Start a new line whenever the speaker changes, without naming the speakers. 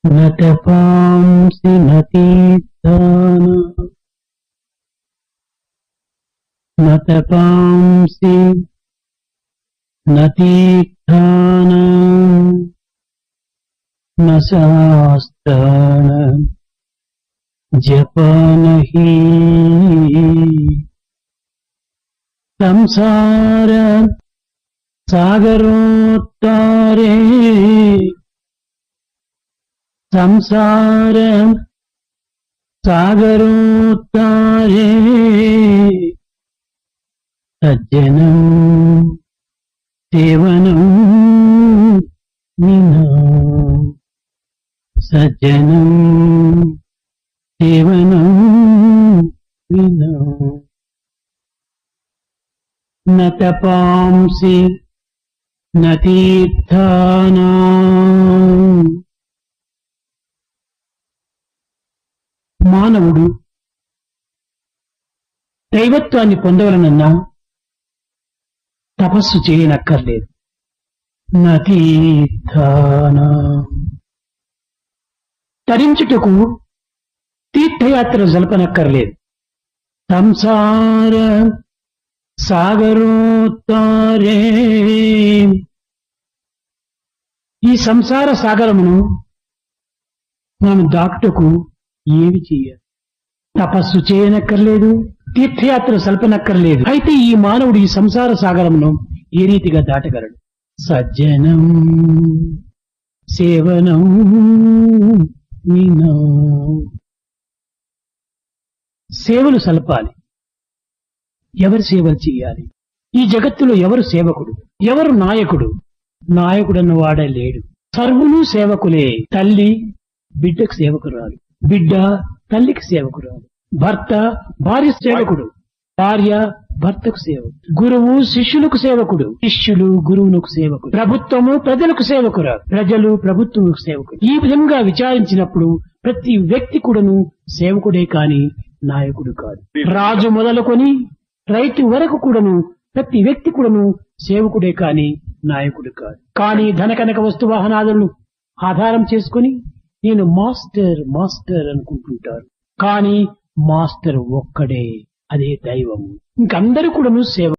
न तपांसि न तीर्थान न तपांसि न तीर्थान न शास्त्राण जपन ही संसार सागरोत्तारे संसार सागरोत्तारे सज्जनं सेवनं विना सज्जनं सेवनं विना न तपांसि न तीर्थानां మానవుడు దైవత్వాన్ని పొందవలనన్నా తపస్సు చేయనక్కర్లేదు. నతీర్థానాం తరించుటకు తీర్థయాత్ర జలపనక్కర్లేదు. సంసార సాగరోత్తారే ఈ సంసార సాగరమును మనం దాటుటకు ఏమి చేయాలి? తపస్సు చేయనక్కర్లేదు, తీర్థయాత్ర సల్పనక్కర్లేదు. అయితే ఈ మానవుడు ఈ సంసార సాగరమును ఏ రీతిగా దాటగలడు? సజ్జనం సేవనం వినా సేవలు సల్పాలి. ఎవరు సేవలు చేయాలి? ఈ జగత్తులో ఎవరు సేవకుడు, ఎవరు నాయకుడు? నాయకుడన్న వాడే లేడు. సర్వులు సేవకులే. తల్లి బిడ్డకు సేవకురాలు, బిడ్డ తల్లికి సేవకురాలు, భర్త భార్య సేవకుడు, భార్య భర్తకు సేవకుడు, గురువు శిష్యులకు సేవకుడు, శిష్యులు గురువునకు సేవకుడు, ప్రభుత్వము ప్రజలకు సేవకురాలు, ప్రజలు ప్రభుత్వముకు సేవకుడు. ఈ విధంగా విచారించినప్పుడు ప్రతి వ్యక్తి కూడాను సేవకుడే కాని నాయకుడు కాదు. రాజు మొదలుకొని రైతు వరకు కూడాను ప్రతి వ్యక్తి కూడాను సేవకుడే కాని నాయకుడు కాదు. కానీ ధనకనక వస్తు వాహనాలను ఆధారం చేసుకుని నేను మాస్టర్ మాస్టర్ అనుకుంటుంటారు. కానీ మాస్టర్ ఒక్కడే, అదే దైవము. ఇంకందరూ కూడాను సేవ.